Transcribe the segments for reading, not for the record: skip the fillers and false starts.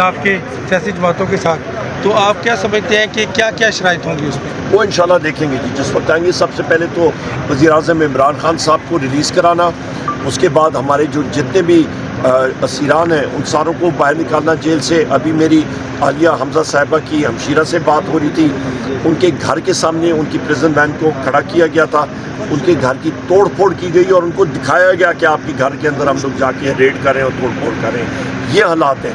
آپ کے سیاسی جماعتوں کے ساتھ، تو آپ کیا سمجھتے ہیں کہ کیا کیا شرائط ہوں گی اس میں؟ وہ انشاءاللہ دیکھیں گے جی، جس وقت آئیں گے سب سے پہلے تو وزیر اعظم عمران خان صاحب کو ریلیز کرانا، اس کے بعد ہمارے جو جتنے بھی اسیران ہیں ان ساروں کو باہر نکالنا جیل سے۔ ابھی میری عالیہ حمزہ صاحبہ کی ہمشیرہ سے بات ہو رہی تھی، ان کے گھر کے سامنے ان کی پریزن وین کو کھڑا کیا گیا تھا، ان کے گھر کی توڑ پھوڑ کی گئی اور ان کو دکھایا گیا کہ آپ کے گھر کے اندر ہم لوگ جا کے ریڈ کریں اور توڑ پھوڑ کریں۔ یہ حالات ہیں۔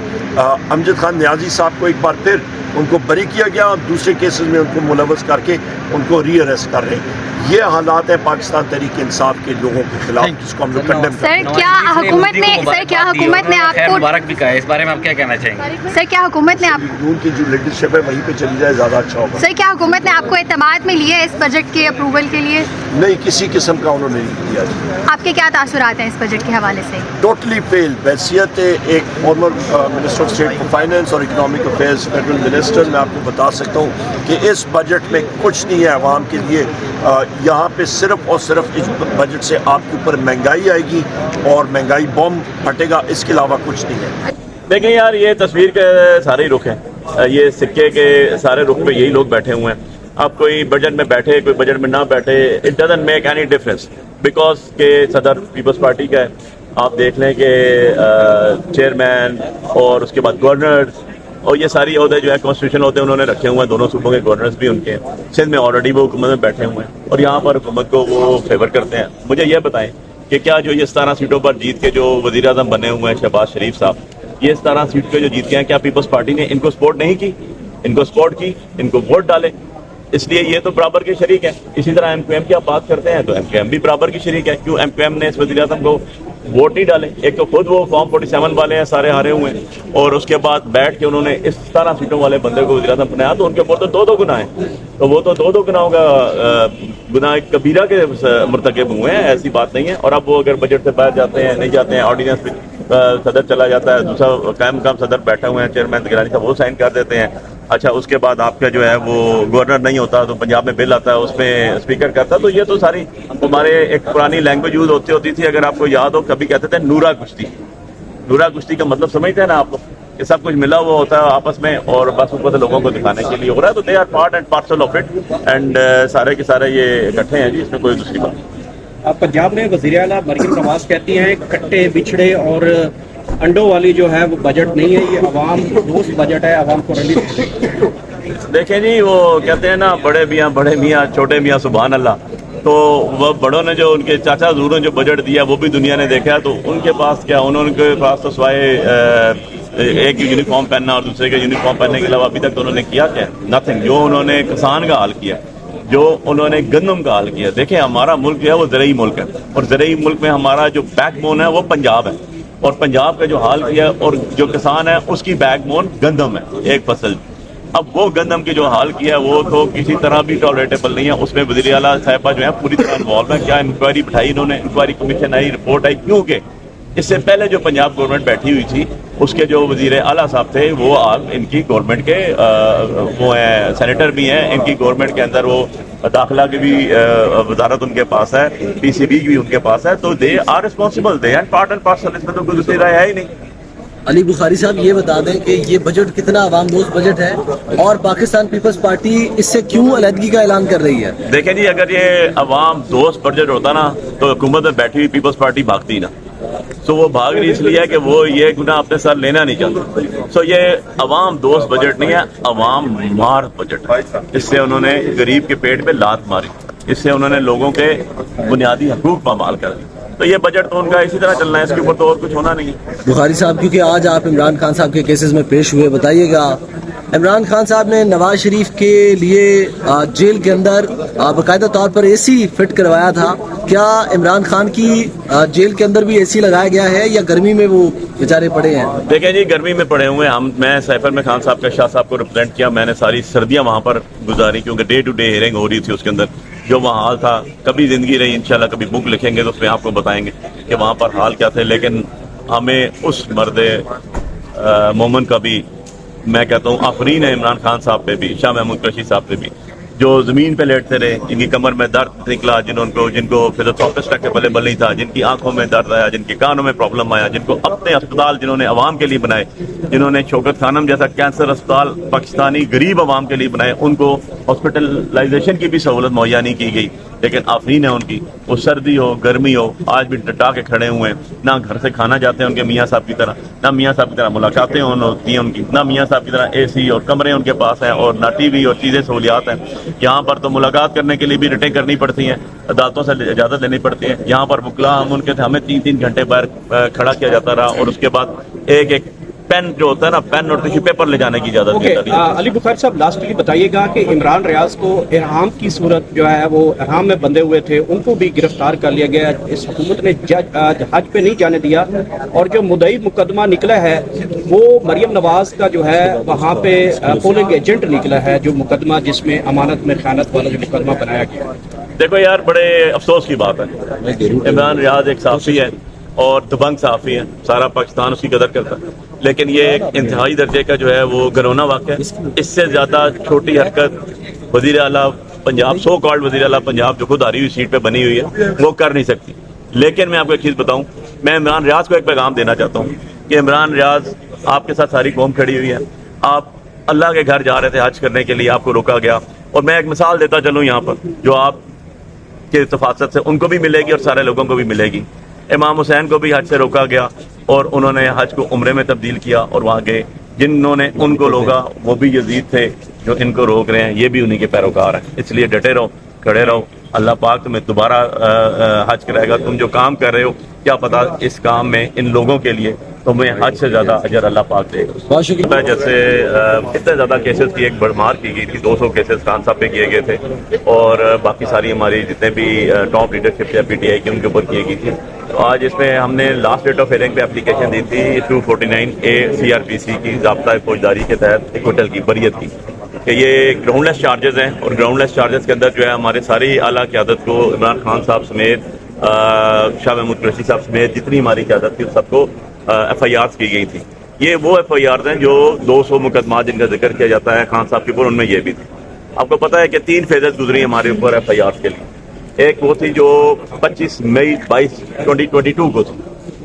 امجد خان نیازی صاحب کو ایک بار پھر ان کو بری کیا گیا اور دوسرے کیسز میں ان کو ملوث کر کے ان کو ری اریسٹ کر رہے ہیں۔ یہ حالات ہیں پاکستان تحریک انصاف کے لوگوں کے خلاف، جس کو ہم لوگ کنڈیم کرتے ہیں۔ سر کیا حکومت نے آپ کو مبارک بھی کہا ہے، اس بارے میں آپ کیا کہنا چاہیں گے؟ سر کیا حکومت نے آپ یونین کی جو لیڈرشپ ہے وہیں پہ چلی جائے زیادہ اچھا ہوگا۔ سر کیا حکومت نے آپ کو اعتماد میں لیا ہے اس بجٹ کے اپروول کے لیے؟ نہیں، کسی قسم کا انہوں نے نہیں کیا جی۔ آپ کے کیا تاثرات ہیں اس بجٹ کے حوالے سے؟ ٹوٹلی فیل۔ بحیثیت ایک farmer minister of state for finance اور اکنامک افیئرز فیڈرل منسٹر، میں آپ کو بتا سکتا ہوں کہ اس بجٹ میں کچھ نہیں ہے عوام کے لیے۔ یہاں پہ صرف اور صرف اس بجٹ سے آپ کے اوپر مہنگائی آئے گی اور مہنگائی بم پھٹے گا، اس کے علاوہ کچھ نہیں ہے۔ دیکھیں یار، یہ تصویر کے سارے ہی رخ ہیں، یہ سکے کے سارے رخ پہ یہی لوگ بیٹھے ہوئے ہیں۔ اب کوئی بجٹ میں بیٹھے، کوئی بجٹ میں نہ بیٹھے، it doesn't make any difference, because کہ صدر پیپلز پارٹی کا ہے۔ آپ دیکھ لیں کہ چیئرمین اور اس کے بعد گورنرز اور یہ ساری عہدے جو ہے کانسٹیٹیوشن ہوتے ہیں انہوں نے رکھے ہوئے ہیں، دونوں صوبوں کے گورنرز بھی ان کے ہیں۔ سندھ میں آلریڈی وہ حکومت میں بیٹھے ہوئے ہیں اور یہاں پر حکومت کو وہ فیور کرتے ہیں۔ مجھے یہ بتائیں کہ کیا جو یہ 17 سیٹوں پر جیت کے جو وزیر اعظم بنے ہوئے ہیں شہباز شریف صاحب، یہ 17 سیٹ پہ جو جیت کے ہیں، کیا پیپلز پارٹی نے ان کو سپورٹ نہیں کی؟ ان کو سپورٹ کی، ان کو ووٹ ڈالے، اس لیے یہ تو برابر کے شریک ہیں۔ اسی طرح ایم کیو ایم کی آپ بات کرتے ہیں تو ایم کیو ایم بھی برابر کی شریک ہے۔ کیوں ایم کیو ایم نے اس وزیر اعظم کو ووٹ نہیں ڈالے؟ ایک تو خود وہ فارم 47 والے ہیں، سارے ہارے ہوئے ہیں، اور اس کے بعد بیٹھ کے انہوں نے اس 17 سیٹوں والے بندے کو وزیر اعظم بنایا، تو ان کے اوپر تو دو گناہ ہیں، تو وہ تو دو گناہوں کا گناہ کبیرہ کے مرتکب ہوئے ہیں، ایسی بات نہیں ہے۔ اور اب وہ اگر بجٹ سے باہر جاتے ہیں، نہیں جاتے ہیں، آرڈیننس پہ صدر چلا جاتا ہے، دوسرا قائم مقام صدر بیٹھے ہوئے ہیں چیئرمین گیلانی صاحب، وہ سائن کر دیتے ہیں۔ اچھا، اس کے بعد آپ کا جو ہے وہ گورنر نہیں ہوتا تو پنجاب میں بل آتا ہے، اس میں اسپیکر کرتا ہے۔ تو یہ تو ساری ہمارے ایک پرانی لینگویج یوز ہوتی تھی، اگر آپ کو یاد ہو، کبھی کہتے تھے نورا کشتی۔ نورا کشتی کا مطلب سمجھتے ہیں نا آپ لوگ، کہ سب کچھ ملا ہوا ہوتا ہے آپس میں اور بس اوپر سے لوگوں کو دکھانے کے لیے ہو رہا ہے۔ تو they are part and parcel of it, and سارے کے سارے یہ اکٹھے ہیں جی، اس میں کوئی دوسری بات نہیں۔ پنجاب میں وزیر اعلیٰ مریم نواز کہتی ہیں کٹے بچھڑے اور انڈوں والی جو ہے وہ بجٹ نہیں ہے، یہ عوام دوست بجٹ ہے، عوام کو رلی۔ دیکھیں جی، وہ کہتے ہیں نا بڑے میاں چھوٹے میاں سبحان اللہ، تو وہ بڑوں نے جو ان کے چاچا حضور نے جو بجٹ دیا وہ بھی دنیا نے دیکھا، تو ان کے پاس کیا، انہوں کے پاس تو سوائے ایک یونیفارم پہننا اور دوسرے کے یونیفارم پہننے کے علاوہ ابھی تک تو انہوں نے کیا کیا؟ نتھنگ۔ جو انہوں نے کسان کا حال کیا، جو انہوں نے گندم کا حال کیا۔ دیکھیں، ہمارا ملک جو ہے وہ زرعی ملک ہے، اور زرعی ملک میں ہمارا جو بیک بون ہے وہ پنجاب ہے، اور پنجاب کا جو حال کیا اور جو کسان ہے اس کی بیک بون گندم ہے، ایک فصل۔ اب وہ گندم کی جو حال کیا ہے وہ تو کسی طرح بھی ٹالریٹیبل نہیں ہے۔ اس میں وزیر اعلیٰ صاحبہ جو ہے پوری طرح انوالو ہے۔ کیا انکوائری بٹھائی انہوں نے، انکوائری کمیشن آئی، رپورٹ آئی، کیونکہ اس سے پہلے جو پنجاب گورنمنٹ بیٹھی ہوئی تھی اس کے جو وزیر اعلیٰ صاحب تھے وہ آپ ان کی گورنمنٹ کے وہ ہیں، سینیٹر بھی ہیں، ان کی گورنمنٹ کے اندر وہ داخلہ کی بھی وزارت ان کے پاس ہے، پی سی بی بھی ان کے پاس ہے، تو they are responsible, they and part and parcel, اس میں تو کوئی دوسری رائے ہے ہی نہیں۔ علی بخاری صاحب، یہ بتا دیں کہ یہ بجٹ کتنا عوام دوست بجٹ ہے اور پاکستان پیپلز پارٹی اس سے کیوں علیحدگی کا اعلان کر رہی ہے؟ دیکھیں جی، اگر یہ عوام دوست بجٹ ہوتا نا تو حکومت میں بیٹھی ہوئی پیپلز پارٹی بھاگتی نا، تو وہ بھاگ رہی اس لیے ہے کہ وہ یہ گناہ اپنے ساتھ لینا نہیں چاہتے۔ سو یہ عوام دوست بجٹ نہیں ہے، عوام مار بجٹ ہے۔ اس سے انہوں نے غریب کے پیٹ پہ لات ماری، اس سے انہوں نے لوگوں کے بنیادی حقوق پامال کر دی۔ تو یہ بجٹ تو ان کا اسی طرح چلنا ہے، اس کے اوپر تو اور کچھ ہونا نہیں ہے۔ بخاری صاحب، کیونکہ آج آپ عمران خان صاحب کے کیسز میں پیش ہوئے، بتائیے گا، عمران خان صاحب نے نواز شریف کے لیے جیل کے اندر باقاعدہ طور پر اے سی فٹ کروایا تھا، کیا عمران خان کی جیل کے اندر بھی اے سی لگایا گیا ہے یا گرمی میں وہ بیچارے پڑے ہیں؟ دیکھیں جی، گرمی میں پڑے ہوئے ہیں۔ میں سیفر میں خان صاحب کا شاہ صاحب کو ریپرزینٹ کیا، میں نے ساری سردیاں وہاں پر گزاری، کیونکہ ڈے ٹو ڈے ہیئرنگ ہو رہی تھی اس کے اندر، جو وہاں حال تھا۔ کبھی زندگی رہی، انشاءاللہ کبھی بک لکھیں گے تو اس میں آپ کو بتائیں گے کہ وہاں پر حال کیا تھے۔ لیکن ہمیں اس مرد مومن کا بھی میں کہتا ہوں آفرین ہے عمران خان صاحب پہ بھی، شاہ محمود قریشی صاحب پہ بھی، جو زمین پہ لیٹتے رہے، جن کی کمر میں درد نکلا، جن کو فزیوتھراپسٹ تک اویلیبل نہیں تھا، جن کی آنکھوں میں درد آیا، جن کے کانوں میں پرابلم آیا، جن کو اپنے اسپتال جنہوں نے عوام کے لیے بنائے، جنہوں نے شوکت خانم جیسا کینسر اسپتال پاکستانی غریب عوام کے لیے بنائے، ان کو ہاسپٹلائزیشن کی بھی سہولت مہیا نہیں کی گئی. لیکن آفرین ہے ان کی، وہ سردی ہو گرمی ہو آج بھی ڈٹا کے کھڑے ہوئے ہیں. نہ گھر سے کھانا جاتے ہیں ان کے میاں صاحب کی طرح، نہ میاں صاحب کی طرح ملاقاتیں ہوتی ہیں ان کی، نہ میاں صاحب کی طرح اے سی اور کمرے ان کے پاس ہیں، اور نہ ٹی وی اور چیزیں سہولیات ہیں. یہاں پر تو ملاقات کرنے کے لیے بھی رٹیں کرنی پڑتی ہیں، عدالتوں سے اجازت لینی پڑتی ہے. یہاں پر وکلا ہم ان کے تھے، ہمیں 3 گھنٹے باہر کھڑا کیا جاتا رہا، اور اس کے بعد ایک پین جو ہوتا ہے نا، پین اور ٹیشو پیپر لے جانے کی اجازت نہیں ہوتی. علی بخاری صاحب لاسٹلی بتائیے گا کہ عمران ریاض کو ارحام کی صورت جو ہے وہ ارحام میں بندھے ہوئے تھے، ان کو بھی گرفتار کر لیا گیا. اس حکومت نے حج پہ نہیں جانے دیا، اور جو مدعی مقدمہ نکلا ہے وہ مریم نواز کا جو ہے وہاں پہ پولنگ ایجنٹ نکلا ہے، جو مقدمہ جس میں امانت میں خیانت والا جو مقدمہ بنایا گیا. دیکھو یار، بڑے افسوس کی بات ہے. عمران ریاض ایک صحافی ہے اور دبنگ صحافی ہے، سارا پاکستان اس کی قدر کرتا ہے، لیکن یہ ایک انتہائی درجے کا جو ہے وہ گھرونا واقعہ ہے. اس سے زیادہ چھوٹی حرکت وزیر اعلیٰ پنجاب، سو کالڈ وزیر اعلیٰ پنجاب جو خود ہاری ہوئی سیٹ پہ بنی ہوئی ہے، وہ کر نہیں سکتی. لیکن میں آپ کو ایک چیز بتاؤں، میں عمران ریاض کو ایک پیغام دینا چاہتا ہوں کہ عمران ریاض، آپ کے ساتھ ساری قوم کھڑی ہوئی ہے. آپ اللہ کے گھر جا رہے تھے حج کرنے کے لیے، آپ کو روکا گیا، اور میں ایک مثال دیتا چلوں یہاں پر جو آپ کے تفاصت سے ان کو بھی ملے گی اور سارے لوگوں کو بھی ملے گی. امام حسین کو بھی حج سے روکا گیا، اور انہوں نے حج کو عمرے میں تبدیل کیا اور وہاں گئے. جنہوں نے ان کو روکا وہ بھی یزید تھے، جو ان کو روک رہے ہیں یہ بھی انہی کے پیروکار ہیں. اس لیے ڈٹے رہو، کھڑے رہو. اللہ پاک تمہیں دوبارہ حج کرائے گا. تم جو کام کر رہے ہو، کیا پتا اس کام میں ان لوگوں کے لیے تمہیں حج سے زیادہ اجر اللہ پاک دے گا. بہت شکریہ. جیسے اتنے زیادہ کیسز کی ایک بڑمار کی گئی تھی، 200 کیسز خان صاحب پہ کیے گئے تھے، اور باقی ساری ہماری جتنے بھی ٹاپ لیڈرشپ یا پی ٹی آئی کی ان کے اوپر کی گئی تھی. تو آج اس میں ہم نے لاسٹ ڈیٹ آف ہیئرنگ پہ اپلیکیشن دی تھی 249A CRPC کی، ضابطہ فوجداری کے تحت ایکوٹل کی بریت کی، کہ یہ گراؤنڈ لیس چارجز ہیں، اور گراؤنڈ لیس چارجز کے اندر جو ہے ہمارے ساری اعلیٰ قیادت کو، عمران خان صاحب سمیت، شاہ محمود قریشی صاحب سمیت جتنی ہماری قیادت تھی سب کو FIRs کی گئی تھی. یہ وہ FIRs ہیں جو 200 مقدمات جن کا ذکر کیا جاتا ہے خان صاحب کے اوپر، ان میں یہ بھی تھی. آپ کو پتا ہے کہ 3 فیزز گزری ہمارے اوپر FIRs کے لیے. ایک وہ تھی جو 25 مئی 2022 کو تھی،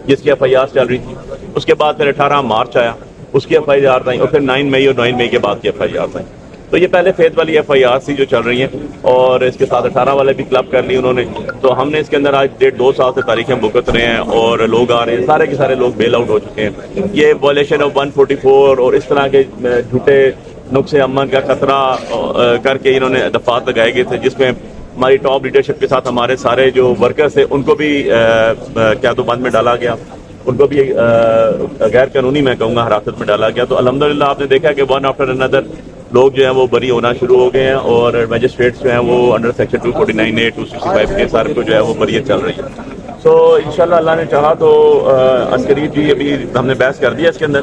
جس کی FIRs چل رہی تھی. اس کے بعد پھر 18 مارچ آیا، اس کی FIRs آئیں، اور پھر 9 مئی اور 9 مئی کے بعد کی FIRs آئیں. تو یہ پہلے فیز والی FIRs تھی جو چل رہی ہیں، اور اس کے ساتھ 18 والے بھی کلب کر لی انہوں نے. تو ہم نے اس کے اندر آج 1.5-2 سال سے تاریخیں بھگت رہے ہیں، اور لوگ آ رہے ہیں، سارے کے سارے لوگ بیل آؤٹ ہو چکے ہیں. یہ وائلیشن آف 144 اور اس طرح کے جھوٹے نقص امن کا خطرہ کر کے انہوں نے دفعات لگائے گئے تھے، جس میں ہماری ٹاپ لیڈرشپ کے ساتھ ہمارے سارے جو ورکرز تھے ان کو بھی قید و بند میں ڈالا گیا، ان کو بھی غیر قانونی میں کہوں گا حراست میں ڈالا گیا. تو الحمدللہ آپ نے دیکھا کہ ون آفٹر اندر لوگ جو ہیں وہ بری ہونا شروع ہو گئے ہیں، اور میجسٹریٹس جو ہیں وہ انڈر سیکشن 249A 265 کے سارے کو جو ہے وہ بریت چل رہی ہے. تو انشاءاللہ اللہ نے چاہا تو عسکری جی ابھی ہم نے بحث کر دیا اس کے اندر.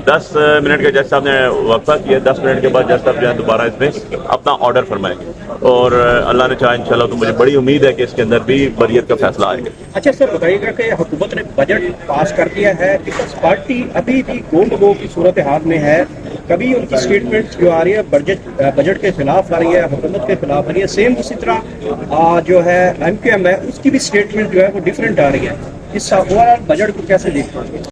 10 منٹ کا جج صاحب نے وقفہ کیا، 10 منٹ کے بعد جج صاحب جو ہے دوبارہ اس میں اپنا آرڈر فرمائیں گے، اور اللہ نے چاہا انشاءاللہ تو مجھے بڑی امید ہے کہ اس کے اندر بھی بریت کا فیصلہ آئے گا. اچھا سر، بتائیے گا کہ حکومت نے بجٹ پاس کر دیا ہے، پیپلز پارٹی ابھی بھی گو گو کی صورتحال میں ہے. کبھی ان کی اسٹیٹمنٹ جو آ رہی ہے بجٹ کے خلاف آ رہی ہے، حکومت کے خلاف آ رہی ہے. سیم اسی طرح جو ہے MQM ہے، اس کی بھی اسٹیٹمنٹ جو ہے وہ ڈفرینٹ آ رہی ہے. اس اوورآل بجٹ کو کیسے دیکھتے ہیں؟